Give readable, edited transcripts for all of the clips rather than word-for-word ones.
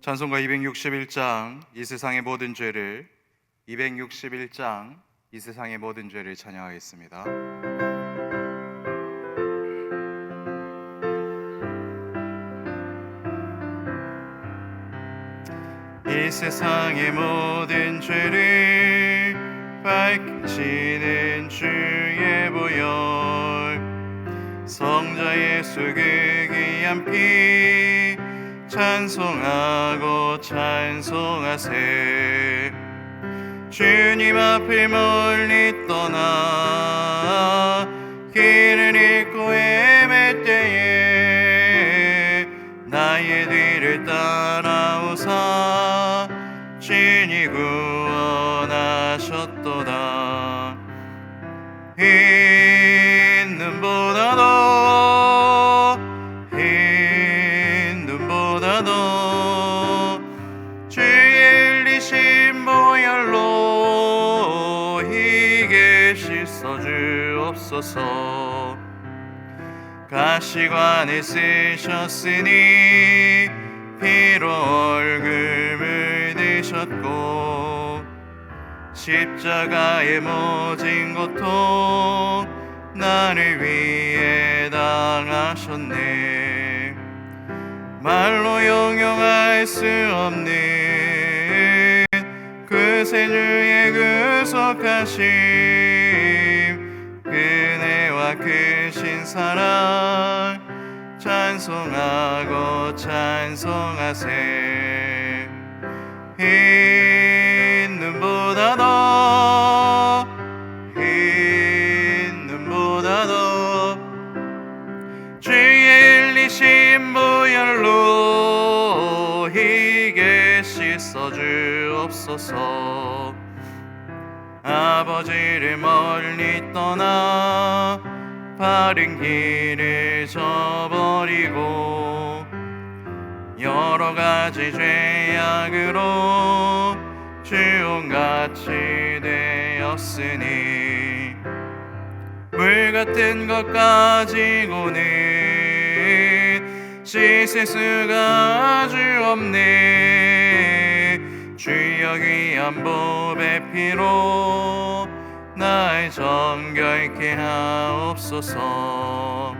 찬송가 261장 이 세상의 모든 죄를 261장 이 세상의 모든 죄를 찬양하겠습니다. 이 세상의 모든 죄를 밝히시는 주의 보혈, 성자 예수 그 귀한 피 찬송하고 찬송하세. 주님 앞을 멀리 떠나 길을 잃고 헤맬 때에 나의 뒤를 따라오사 주니 구원하셨도다. 흰 눈보다도 주의 흘리신 보혈로 희게 씻어 주옵소서. 가시관에 쓰셨으니 피로 얼굴을 물드셨고 십자가의 모진 고통 나를 위해 당하셨네. 말로 형용할 수 없는 그 세주의 구속하심, 그네와 크신 사랑 찬송하고 찬송하세. 흰 눈보다도 주의 흘리신 보혈로 희게 씻어 주옵소서. 아버지를 멀리 떠나 바른 길을 저버리고 여러 가지 죄악으로 주홍같이 되었으니 물같은 것 가지고는 씻을 수가 아주 없네. 주여 귀한 보배 피로 날 정결케 하옵소서.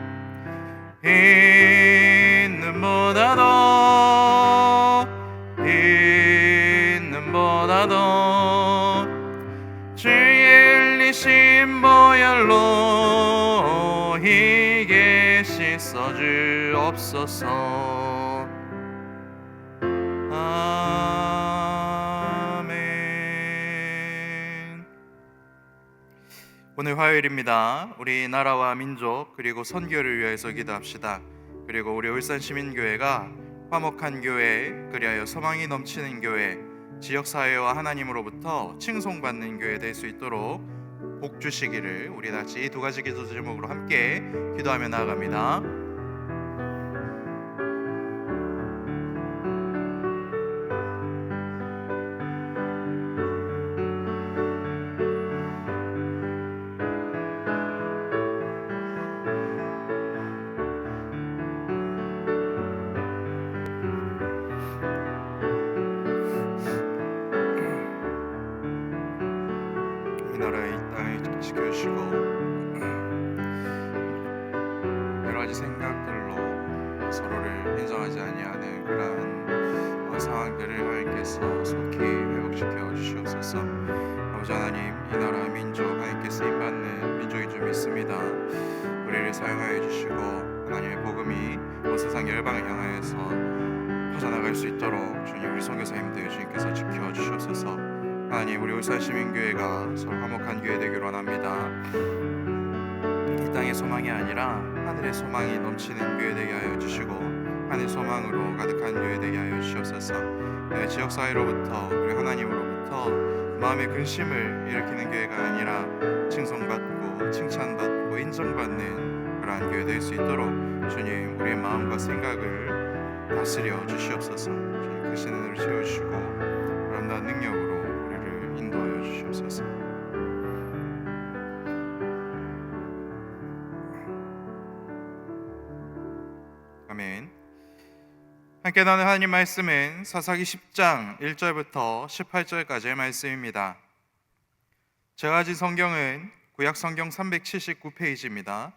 흰 눈보다도 주의 흘리신 보혈로 희게 씻어 주옵소서. 아멘. 오늘 화요일입니다. 우리 나라와 민족 그리고 선교를 위해서 기도합시다. 그리고 우리 울산시민교회가 화목한 교회, 그리하여 소망이 넘치는 교회, 지역사회와 하나님으로부터 칭송받는 교회 될 수 있도록 복 주시기를 우리 같이 이 두 가지 기도 제목으로 함께 기도하며 나아갑니다. 이 나라의 이 땅을 지켜주시고 여러 가지 생각들로 서로를 인정하지 아니하는 그러한 상황들을 하나님께서 속히 회복시켜 주시옵소서. 아버지 하나님, 이 나라 민족 하나님께 쓰임받는 민족인 줄 믿습니다. 우리를 사용하여 주시고 하나님의 복음이 세상 열방을 향하여서 퍼져나갈 수 있도록 주님, 우리 선교사님들 주님께서 지켜주시옵소서. 하나님, 우리 울산시민교회가 서로 화목한 교회 되기를 원합니다. 이 땅의 소망이 아니라 하늘의 소망이 넘치는 교회 되게 하여 주시고 하늘 소망으로 가득한 교회 되게 하여 주시옵소서. 지역사회로부터 그리고 하나님으로부터 마음의 근심을 일으키는 교회가 아니라 칭송받고 칭찬받고 인정받는 그러한 교회 될 수 있도록 주님, 우리의 마음과 생각을 다스려 주시옵소서. 주님, 크신 은혜를 채워주시고 그런다 능력으로 우리를 인도하여 주시옵소서. 아멘. 함께 나눈 하나님 말씀은 사사기 10장 1절부터 18절까지의 말씀입니다. 제가 가진 성경은 구약 성경 379페이지입니다.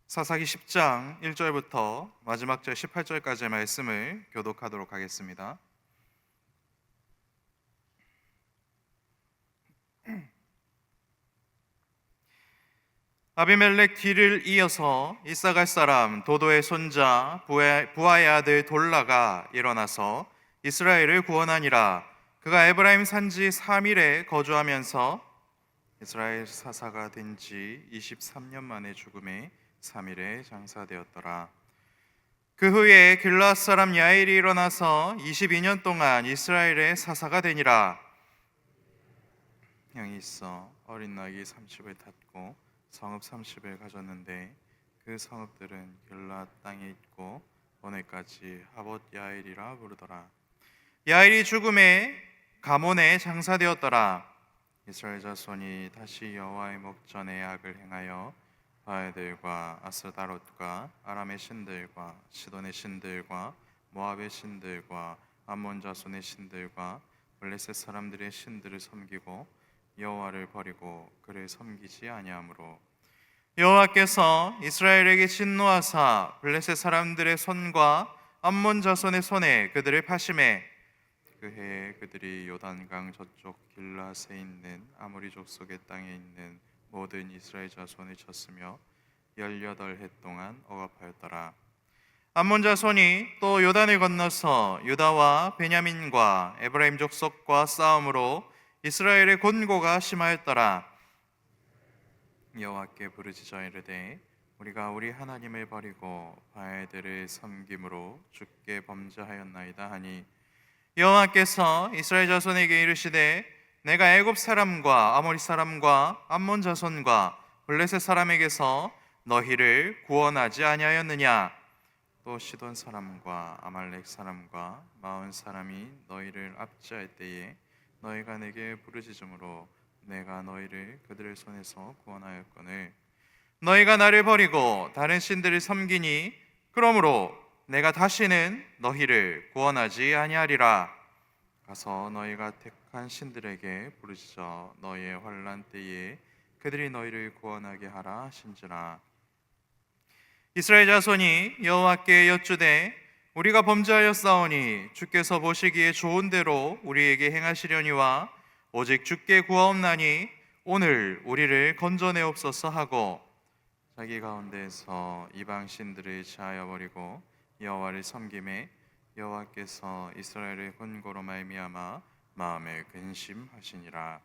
사사기 10장 1절부터 마지막 절 18절까지의 말씀을 교독하도록 하겠습니다. 아비멜렉 뒤를 이어서 이사갈 사람 도도의 손자 부하의 아들 돌라가 일어나서 이스라엘을 구원하니라. 그가 에브라임 산지 3일에 거주하면서 이스라엘 사사가 된 지 23년 만에 죽음에 3일에 장사되었더라. 그 후에 길르앗 사람 야일이 일어나서 22년 동안 이스라엘의 사사가 되니라. 형이 있어 어린 나귀 30을 탔고 성읍 30을 가졌는데 그 성읍들은 길르앗 땅에 있고 오늘까지 하봇 야일이라 부르더라. 야일이 죽음에 가몬에 장사되었더라. 이스라엘 자손이 다시 여호와의 목전에 악을 행하여 바알들과 아스다롯과 아람의 신들과 시돈의 신들과 모압의 신들과 암몬 자손의 신들과 블레셋 사람들의 신들을 섬기고 여호와를 버리고 그를 섬기지 아니하므로 여호와께서 이스라엘에게 진노하사 블레셋 사람들의 손과 암몬 자손의 손에 그들을 파심해 그 해에 그들이 요단강 저쪽 길르앗에 있는 아모리 족속의 땅에 있는 모든 이스라엘 자손을 쳤으며 18해 동안 억압하였더라. 암몬 자손이 또 요단을 건너서 유다와 베냐민과 에브라임 족속과 싸움으로 이스라엘의 곤고가 심하였더라. 여호와께 부르짖어 이르되 우리가 우리 하나님을 버리고 바알들을 섬김으로 주께 범죄하였나이다 하니 여호와께서 이스라엘 자손에게 이르시되 내가 애굽 사람과 아모리 사람과 암몬 자손과 블레셋 사람에게서 너희를 구원하지 아니하였느냐? 또 시돈 사람과 아말렉 사람과 마온 사람이 너희를 압제할 때에 너희가 내게 부르짖음으로 내가 너희를 그들의 손에서 구원하였거늘 너희가 나를 버리고 다른 신들을 섬기니 그러므로 내가 다시는 너희를 구원하지 아니하리라. 가서 너희가 택한 신들에게 부르짖어 너희의 환난 때에 그들이 너희를 구원하게 하라 하신지라. 이스라엘 자손이 여호와께 여쭈되 우리가 범죄하였사오니 주께서 보시기에 좋은 대로 우리에게 행하시려니와 오직 주께 구하옵나니 오늘 우리를 건져내옵소서 하고 자기 가운데에서 이방 신들을 제하여 버리고 여호와를 섬김에 여호와께서 이스라엘의 권고로 말미암아 마음에 근심하시니라.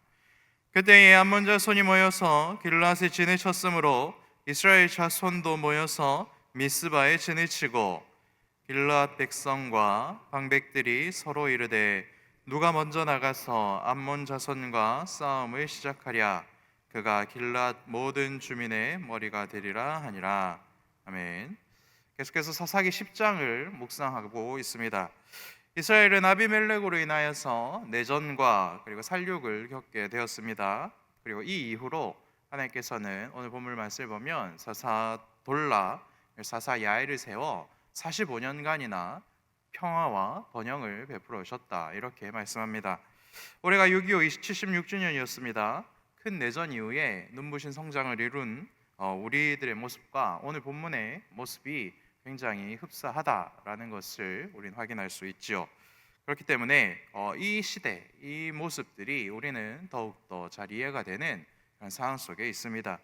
그때에 암몬 자손이 모여서 길르앗에 진을 쳤으므로 이스라엘 자손도 모여서 미스바에 진을 치고 길르앗 백성과 방백들이 서로 이르되 누가 먼저 나가서 암몬 자손과 싸움을 시작하랴. 그가 길르앗 모든 주민의 머리가 되리라 하니라. 아멘. 계속해서 사사기 10장을 묵상하고 있습니다. 이스라엘은 아비멜렉으로 인하여서 내전과 그리고 살육을 겪게 되었습니다. 그리고 이 이후로 하나님께서는 오늘 본문 말씀을 보면 사사 돌라, 사사 야일을 세워 45년간이나 평화와 번영을 베풀어 오셨다 이렇게 말씀합니다. 올해가 6.25 76주년이었습니다. 큰 내전 이후에 눈부신 성장을 이룬 우리들의 모습과 오늘 본문의 모습이 굉장히 흡사하다라는 것을 우리는 확인할 수 있지요. 그렇기 때문에 이 시대, 이 모습들이 우리는 더욱더 잘 이해가 되는 그런 상황 속에 있습니다.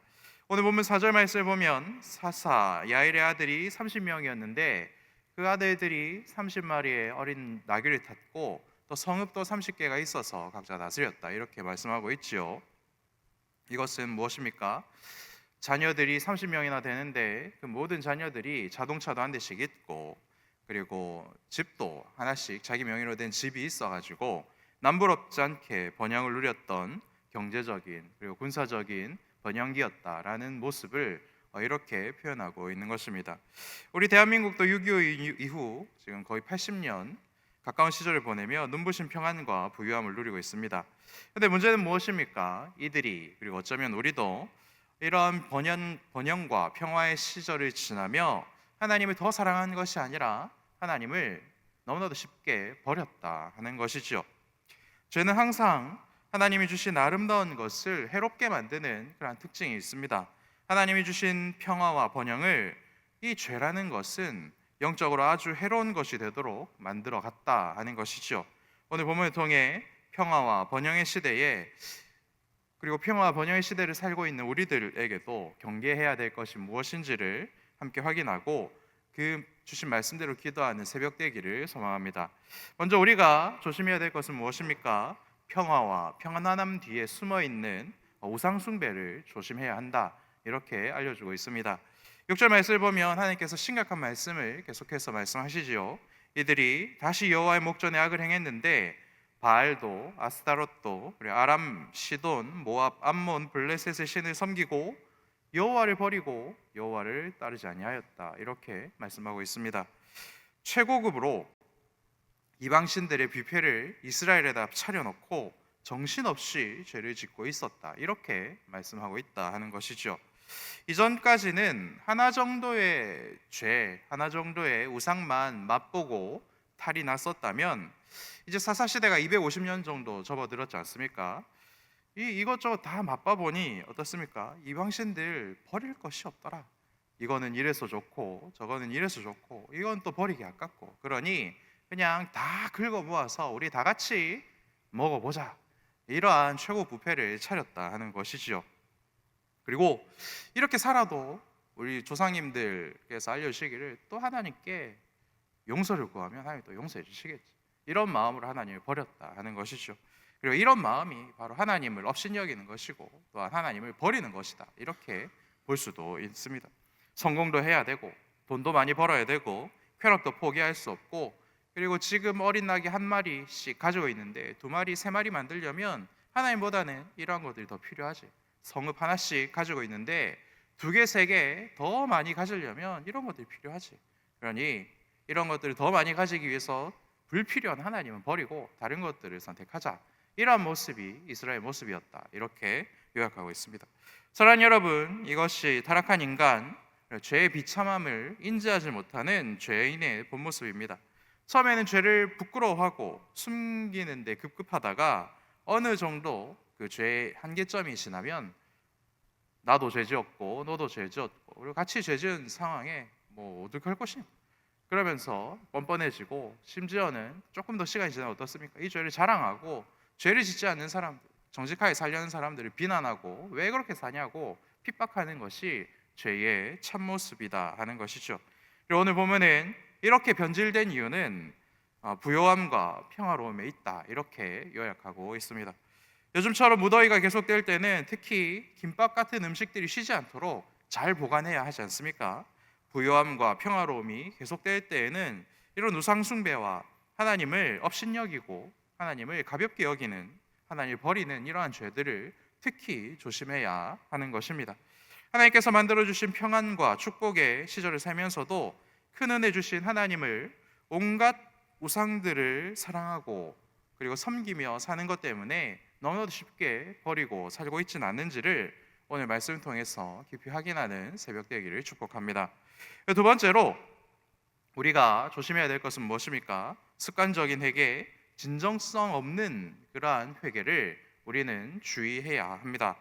오늘 본문 4절 말씀을 보면 사사 야일의 아들이 30명이었는데 그 아들들이 30마리의 어린 나귀를 탔고 또 성읍도 30개가 있어서 각자 다스렸다 이렇게 말씀하고 있지요. 이것은 무엇입니까? 자녀들이 30명이나 되는데 그 모든 자녀들이 자동차도 한 대씩 있고 그리고 집도 하나씩 자기 명의로 된 집이 있어가지고 남부럽지 않게 번영을 누렸던 경제적인 그리고 군사적인 번영기였다라는 모습을 이렇게 표현하고 있는 것입니다. 우리 대한민국도 6.25 이후 지금 거의 80년 가까운 시절을 보내며 눈부신 평안과 부유함을 누리고 있습니다. 그런데 문제는 무엇입니까? 이들이 그리고 어쩌면 우리도 이런 번영과 평화의 시절을 지나며 하나님을 더 사랑한 것이 아니라 하나님을 너무나도 쉽게 버렸다 하는 것이죠. 죄는 항상 하나님이 주신 아름다운 것을 해롭게 만드는 그런 특징이 있습니다. 하나님이 주신 평화와 번영을 이 죄라는 것은 영적으로 아주 해로운 것이 되도록 만들어 갔다 하는 것이죠. 오늘 본문을 통해 평화와 번영의 시대에, 그리고 평화와 번영의 시대를 살고 있는 우리들에게도 경계해야 될 것이 무엇인지를 함께 확인하고 그 주신 말씀대로 기도하는 새벽 되기를 소망합니다. 먼저 우리가 조심해야 될 것은 무엇입니까? 평화와 평안함 뒤에 숨어 있는 우상 숭배를 조심해야 한다, 이렇게 알려주고 있습니다. 6절 말씀을 보면 하나님께서 심각한 말씀을 계속해서 말씀하시지요. 이들이 다시 여호와의 목전에 악을 행했는데 바알도 아스타롯도 그리고 아람, 시돈, 모압, 암몬, 블레셋의 신을 섬기고 여호와를 버리고 여호와를 따르지 아니하였다, 이렇게 말씀하고 있습니다. 최고급으로 이방 신들의 뷔페를 이스라엘에다 차려놓고 정신없이 죄를 짓고 있었다, 이렇게 말씀하고 있다 하는 것이죠. 이전까지는 하나 정도의 죄, 하나 정도의 우상만 맛보고 탈이 났었다면 이제 사사시대가 250년 정도 접어들었지 않습니까? 이것저것 다 맛봐보니 어떻습니까? 이방신들 버릴 것이 없더라. 이거는 이래서 좋고 저거는 이래서 좋고 이건 또 버리기 아깝고, 그러니 그냥 다 긁어 모아서 우리 다 같이 먹어보자, 이러한 최고 뷔페를 차렸다 하는 것이지요. 그리고 이렇게 살아도 우리 조상님들께서 알려주시기를 또 하나님께 용서를 구하면 하나님 또 용서해 주시겠지, 이런 마음으로 하나님을 버렸다 하는 것이죠. 그리고 이런 마음이 바로 하나님을 업신여기는 것이고 또한 하나님을 버리는 것이다, 이렇게 볼 수도 있습니다. 성공도 해야 되고 돈도 많이 벌어야 되고 쾌락도 포기할 수 없고, 그리고 지금 어린 낙이 한 마리씩 가지고 있는데 두 마리, 세 마리 만들려면 하나님보다는 이러한 것들이 더 필요하지. 성읍 하나씩 가지고 있는데 두 개, 세 개 더 많이 가지려면 이런 것들이 필요하지. 그러니 이런 것들을 더 많이 가지기 위해서 불필요한 하나님은 버리고 다른 것들을 선택하자, 이러한 모습이 이스라엘 모습이었다, 이렇게 요약하고 있습니다. 사랑하는 여러분, 이것이 타락한 인간, 죄의 비참함을 인지하지 못하는 죄인의 본 모습입니다. 처음에는 죄를 부끄러워하고 숨기는 데 급급하다가 어느 정도 그 죄의 한계점이 지나면 나도 죄 지었고 너도 죄 지었고 그리고 같이 죄 지은 상황에 뭐 어떻게 할 것이냐, 그러면서 뻔뻔해지고 심지어는 조금 더 시간이 지나면 어떻습니까? 이 죄를 자랑하고 죄를 짓지 않는 사람들, 정직하게 살려는 사람들을 비난하고 왜 그렇게 사냐고 핍박하는 것이 죄의 참모습이다 하는 것이죠. 그리고 오늘 보면은 이렇게 변질된 이유는 부요함과 평화로움에 있다, 이렇게 요약하고 있습니다. 요즘처럼 무더위가 계속될 때는 특히 김밥 같은 음식들이 쉬지 않도록 잘 보관해야 하지 않습니까? 부요함과 평화로움이 계속될 때에는 이런 우상 숭배와 하나님을 업신여기고 하나님을 가볍게 여기는, 하나님을 버리는 이러한 죄들을 특히 조심해야 하는 것입니다. 하나님께서 만들어주신 평안과 축복의 시절을 살면서도 큰 은혜 주신 하나님을 온갖 우상들을 사랑하고 그리고 섬기며 사는 것 때문에 너무나도 쉽게 버리고 살고 있지는 않는지를 오늘 말씀을 통해서 깊이 확인하는 새벽 되기를 축복합니다. 두 번째로 우리가 조심해야 될 것은 무엇입니까? 습관적인 회개, 진정성 없는 그러한 회개를 우리는 주의해야 합니다.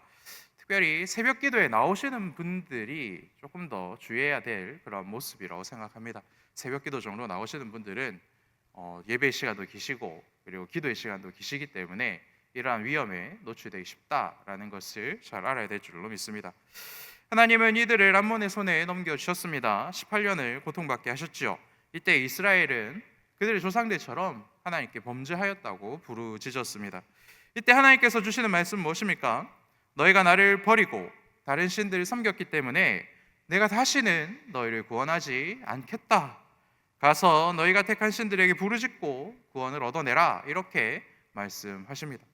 특별히 새벽 기도에 나오시는 분들이 조금 더 주의해야 될 그런 모습이라고 생각합니다. 새벽 기도 정도 나오시는 분들은 예배 시간도 기시고 그리고 기도의 시간도 기시기 때문에 이러한 위험에 노출되기 쉽다라는 것을 잘 알아야 될 줄로 믿습니다. 하나님은 이들을 암몬의 손에 넘겨주셨습니다. 18년을 고통받게 하셨지요. 이때 이스라엘은 그들의 조상들처럼 하나님께 범죄하였다고 부르짖었습니다. 이때 하나님께서 주시는 말씀 무엇입니까? 너희가 나를 버리고 다른 신들을 섬겼기 때문에 내가 다시는 너희를 구원하지 않겠다. 가서 너희가 택한 신들에게 부르짖고 구원을 얻어내라, 이렇게 말씀하십니다.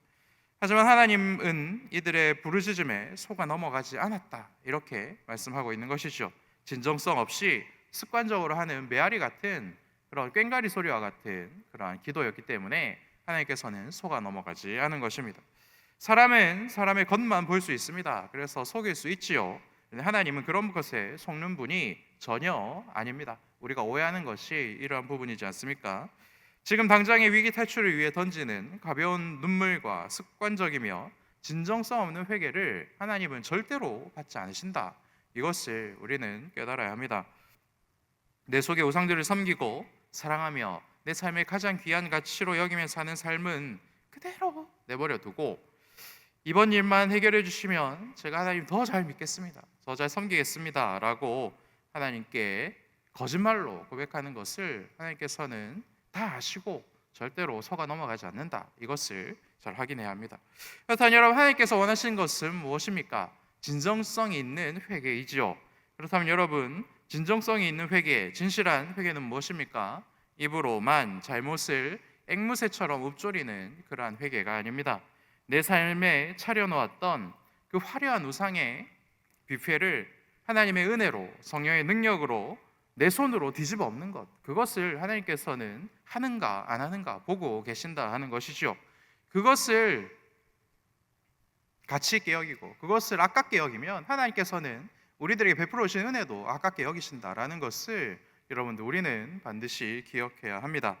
하지만 하나님은 이들의 부르짖음에 속아 넘어가지 않았다, 이렇게 말씀하고 있는 것이죠. 진정성 없이 습관적으로 하는 메아리 같은 그런 꽹과리 소리와 같은 그러한 기도였기 때문에 하나님께서는 속아 넘어가지 않은 것입니다. 사람은 사람의 겉만 볼 수 있습니다. 그래서 속일 수 있지요. 근데 하나님은 그런 것에 속는 분이 전혀 아닙니다. 우리가 오해하는 것이 이러한 부분이지 않습니까? 지금 당장의 위기 탈출을 위해 던지는 가벼운 눈물과 습관적이며 진정성 없는 회개를 하나님은 절대로 받지 않으신다. 이것을 우리는 깨달아야 합니다. 내 속의 우상들을 섬기고 사랑하며 내 삶의 가장 귀한 가치로 여기며 사는 삶은 그대로 내버려 두고 이번 일만 해결해 주시면 제가 하나님 더 잘 믿겠습니다. 더 잘 섬기겠습니다. 라고 하나님께 거짓말로 고백하는 것을 하나님께서는 다 아시고 절대로 속아 넘어가지 않는다. 이것을 잘 확인해야 합니다. 그렇다면 여러분, 하나님께서 원하시는 것은 무엇입니까? 진정성이 있는 회개이지요. 그렇다면 여러분, 진정성이 있는 회개, 진실한 회개는 무엇입니까? 입으로만 잘못을 앵무새처럼 읊조리는 그러한 회개가 아닙니다. 내 삶에 차려놓았던 그 화려한 우상의 뷔페를 하나님의 은혜로, 성령의 능력으로 내 손으로 뒤집어 엎는 것, 그것을 하나님께서는 하는가 안 하는가 보고 계신다 하는 것이죠. 그것을 가치 있게 여기고 그것을 아깝게 여기면 하나님께서는 우리들에게 베풀어 주신 은혜도 아깝게 여기신다라는 것을 여러분들 우리는 반드시 기억해야 합니다.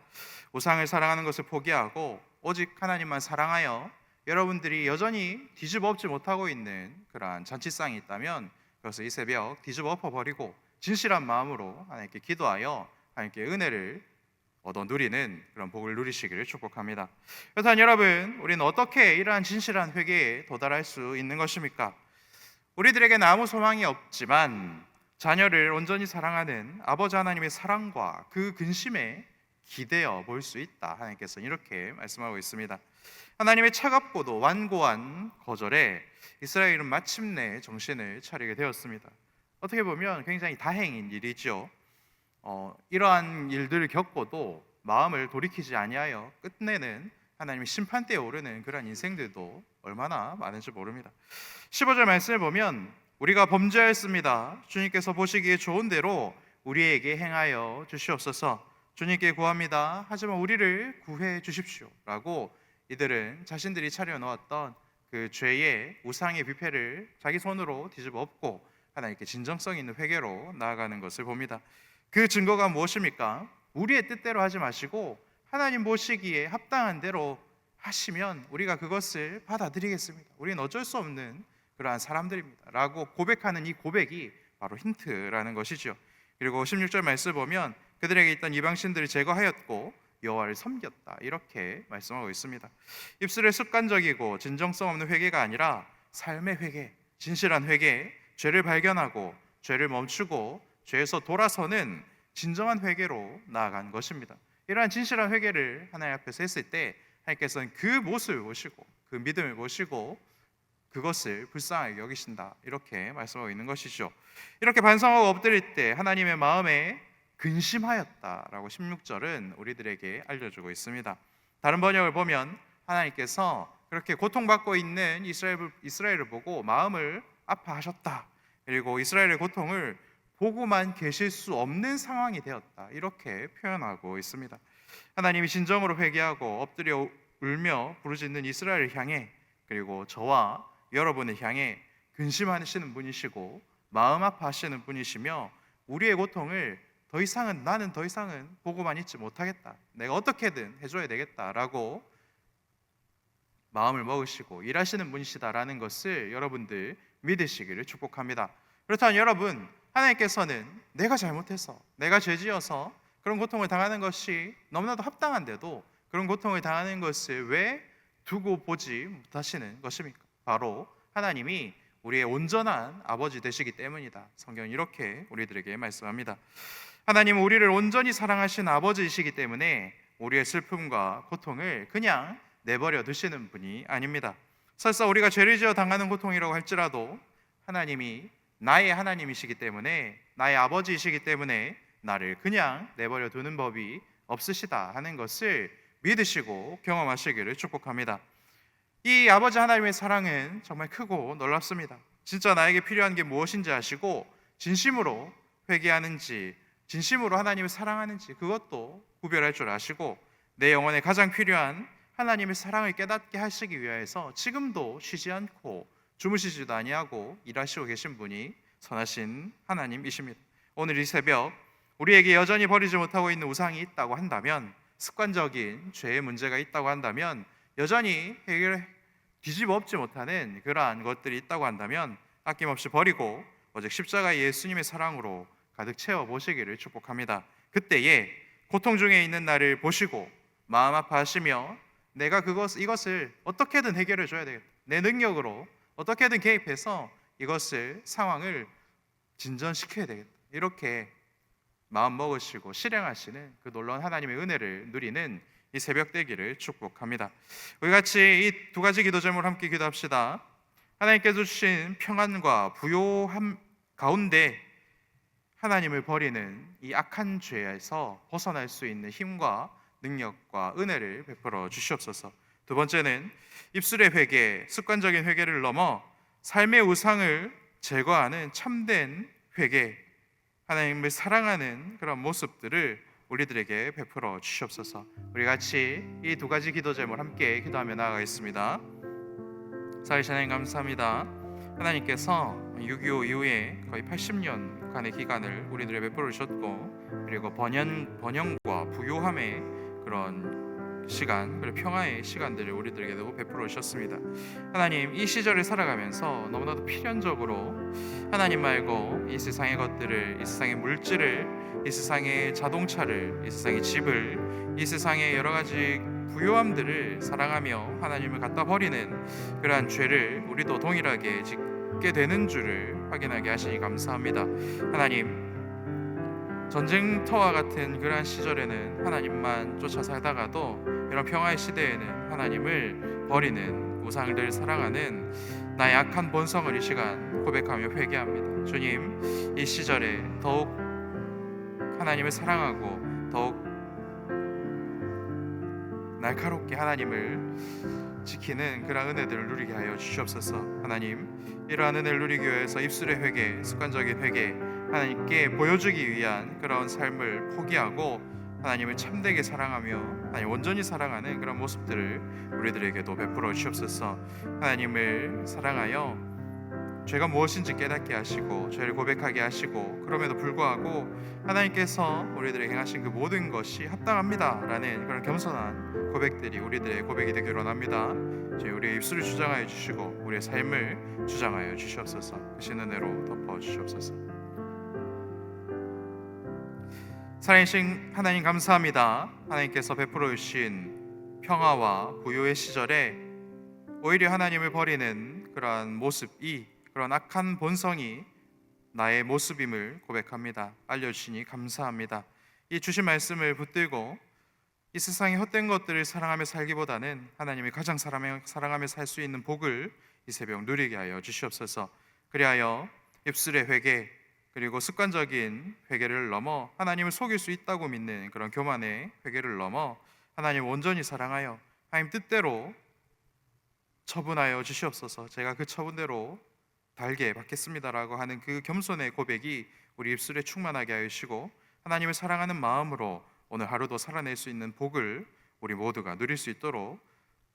우상을 사랑하는 것을 포기하고 오직 하나님만 사랑하여 여러분들이 여전히 뒤집어 엎지 못하고 있는 그러한 잔치상이 있다면 그것을 이 새벽 뒤집어 엎어버리고 진실한 마음으로 하나님께 기도하여 하나님께 은혜를 얻어 누리는 그런 복을 누리시기를 축복합니다. 그렇다면 여러분, 우리는 어떻게 이러한 진실한 회개에 도달할 수 있는 것입니까? 우리들에게는 아무 소망이 없지만 자녀를 온전히 사랑하는 아버지 하나님의 사랑과 그 근심에 기대어 볼 수 있다. 하나님께서는 이렇게 말씀하고 있습니다. 하나님의 차갑고도 완고한 거절에 이스라엘은 마침내 정신을 차리게 되었습니다. 어떻게 보면 굉장히 다행인 일이죠. 이러한 일들을 겪고도 마음을 돌이키지 아니하여 끝내는 하나님의 심판대에 오르는 그런 인생들도 얼마나 많은지 모릅니다. 15절 말씀을 보면 우리가 범죄하였습니다. 주님께서 보시기에 좋은 대로 우리에게 행하여 주시옵소서. 주님께 구합니다. 하지만 우리를 구해 주십시오. 라고 이들은 자신들이 차려놓았던 그 죄의 우상의 뷔페를 자기 손으로 뒤집어 엎고 하나님께 진정성 있는 회개로 나아가는 것을 봅니다. 그 증거가 무엇입니까? 우리의 뜻대로 하지 마시고 하나님 보시기에 합당한 대로 하시면 우리가 그것을 받아들이겠습니다. 우리는 어쩔 수 없는 그러한 사람들입니다. 라고 고백하는 이 고백이 바로 힌트라는 것이죠. 그리고 16절 말씀을 보면 그들에게 있던 이방신들을 제거하였고 여호와를 섬겼다. 이렇게 말씀하고 있습니다. 입술의 습관적이고 진정성 없는 회개가 아니라 삶의 회개, 진실한 회개, 죄를 발견하고 죄를 멈추고 죄에서 돌아서는 진정한 회개로 나아간 것입니다. 이러한 진실한 회개를 하나님 앞에서 했을 때 하나님께서는 그 모습을 보시고 그 믿음을 보시고 그것을 불쌍하게 여기신다. 이렇게 말씀하고 있는 것이죠. 이렇게 반성하고 엎드릴 때 하나님의 마음에 근심하였다라고 16절은 우리들에게 알려주고 있습니다. 다른 번역을 보면 하나님께서 그렇게 고통받고 있는 이스라엘을 보고 마음을 아파하셨다. 그리고 이스라엘의 고통을 보고만 계실 수 없는 상황이 되었다. 이렇게 표현하고 있습니다. 하나님이 진정으로 회개하고 엎드려 울며 부르짖는 이스라엘을 향해 그리고 저와 여러분을 향해 근심하시는 분이시고 마음 아파하시는 분이시며 우리의 고통을 나는 더 이상은 보고만 있지 못하겠다. 내가 어떻게든 해줘야 되겠다라고 마음을 먹으시고 일하시는 분이시다라는 것을 여러분들 믿으시기를 축복합니다. 그렇다면 여러분, 하나님께서는 내가 잘못해서 내가 죄지어서 그런 고통을 당하는 것이 너무나도 합당한데도 그런 고통을 당하는 것을 왜 두고 보지 못하시는 것입니까? 바로 하나님이 우리의 온전한 아버지 되시기 때문이다. 성경은 이렇게 우리들에게 말씀합니다. 하나님은 우리를 온전히 사랑하신 아버지이시기 때문에 우리의 슬픔과 고통을 그냥 내버려 두시는 분이 아닙니다. 설사 우리가 죄를 지어 당하는 고통이라고 할지라도 하나님이 나의 하나님이시기 때문에 나의 아버지이시기 때문에 나를 그냥 내버려 두는 법이 없으시다 하는 것을 믿으시고 경험하시기를 축복합니다. 이 아버지 하나님의 사랑은 정말 크고 놀랍습니다. 진짜 나에게 필요한 게 무엇인지 아시고 진심으로 회개하는지 진심으로 하나님을 사랑하는지 그것도 구별할 줄 아시고 내 영혼에 가장 필요한 하나님의 사랑을 깨닫게 하시기 위하여서 지금도 쉬지 않고 주무시지도 아니하고 일하시고 계신 분이 선하신 하나님이십니다. 오늘 이 새벽 우리에게 여전히 버리지 못하고 있는 우상이 있다고 한다면, 습관적인 죄의 문제가 있다고 한다면, 여전히 뒤집어 엎지 못하는 그러한 것들이 있다고 한다면 아낌없이 버리고 오직 십자가 예수님의 사랑으로 가득 채워 보시기를 축복합니다. 그때에 고통 중에 있는 나를 보시고 마음 아파하시며 내가 이것을 어떻게든 해결해 줘야 되겠다, 내 능력으로 어떻게든 개입해서 이것을 상황을 진전시켜야 되겠다, 이렇게 마음 먹으시고 실행하시는 그 놀라운 하나님의 은혜를 누리는 이 새벽 되기를 축복합니다. 우리 같이 이 두 가지 기도 제목을 함께 기도합시다. 하나님께서 주신 평안과 부요함 가운데 하나님을 버리는 이 악한 죄에서 벗어날 수 있는 힘과 능력과 은혜를 베풀어 주시옵소서. 두 번째는 입술의 회개, 습관적인 회개를 넘어 삶의 우상을 제거하는 참된 회개, 하나님을 사랑하는 그런 모습들을 우리들에게 베풀어 주시옵소서. 우리 같이 이 두 가지 기도 제목을 함께 기도하며 나아가겠습니다. 살아계신 하나님 감사합니다. 하나님께서 6.25 이후에 거의 80년간의 기간을 우리들에게 베풀어 주셨고, 그리고 번영과 부요함의 그런 시간, 그리고 평화의 시간들을 우리들에게도 베풀어 주셨습니다. 하나님, 이 시절을 살아가면서 너무나도 필연적으로 하나님 말고 이 세상의 것들을, 이 세상의 물질을, 이 세상의 자동차를, 이 세상의 집을, 이 세상의 여러 가지 부요함들을 사랑하며 하나님을 갖다 버리는 그러한 죄를 우리도 동일하게 짓게 되는 줄을 확인하게 하시니 감사합니다. 하나님, 전쟁터와 같은 그러한 시절에는 하나님만 쫓아 살다가도 이런 평화의 시대에는 하나님을 버리는, 우상을 사랑하는 나의 악한 본성을 이 시간 고백하며 회개합니다. 주님, 이 시절에 더욱 하나님을 사랑하고 더욱 날카롭게 하나님을 지키는 그런 은혜들을 누리게 하여 주시옵소서. 하나님, 이러한 은혜를 누리기 위해서 입술의 회개, 습관적인 회개, 하나님께 보여주기 위한 그런 삶을 포기하고 하나님을 참되게 사랑하며 하나님 온전히 사랑하는 그런 모습들을 우리들에게도 베풀어 주시옵소서. 하나님을 사랑하여 죄가 무엇인지 깨닫게 하시고 죄를 고백하게 하시고, 그럼에도 불구하고 하나님께서 우리들에게 행하신 그 모든 것이 합당합니다라는 그런 겸손한 고백들이 우리들의 고백이 되기를 원합니다. 우리의 입술을 주장하여 주시고 우리의 삶을 주장하여 주시옵소서. 크신 은혜로 덮어 주시옵소서. 살아계신 하나님 감사합니다. 하나님께서 베풀어 주신 평화와 부요의 시절에 오히려 하나님을 버리는 그러한 모습이, 그런 악한 본성이 나의 모습임을 고백합니다. 알려주시니 감사합니다. 이 주신 말씀을 붙들고 이 세상의 헛된 것들을 사랑하며 살기보다는 하나님이 가장 사랑하며 살 수 있는 복을 이 새벽 누리게 하여 주시옵소서. 그리하여 입술의 회개, 그리고 습관적인 회개를 넘어 하나님을 속일 수 있다고 믿는 그런 교만의 회개를 넘어 하나님을 온전히 사랑하여 하나님 뜻대로 처분하여 주시옵소서. 제가 그 처분대로 달게 받겠습니다라고 하는 그 겸손의 고백이 우리 입술에 충만하게 하여 주시고, 하나님을 사랑하는 마음으로 오늘 하루도 살아낼 수 있는 복을 우리 모두가 누릴 수 있도록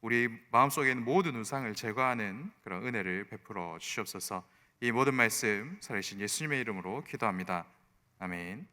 우리 마음속에 있는 모든 우상을 제거하는 그런 은혜를 베풀어 주시옵소서. 이 모든 말씀 살아계신 예수님의 이름으로 기도합니다. 아멘.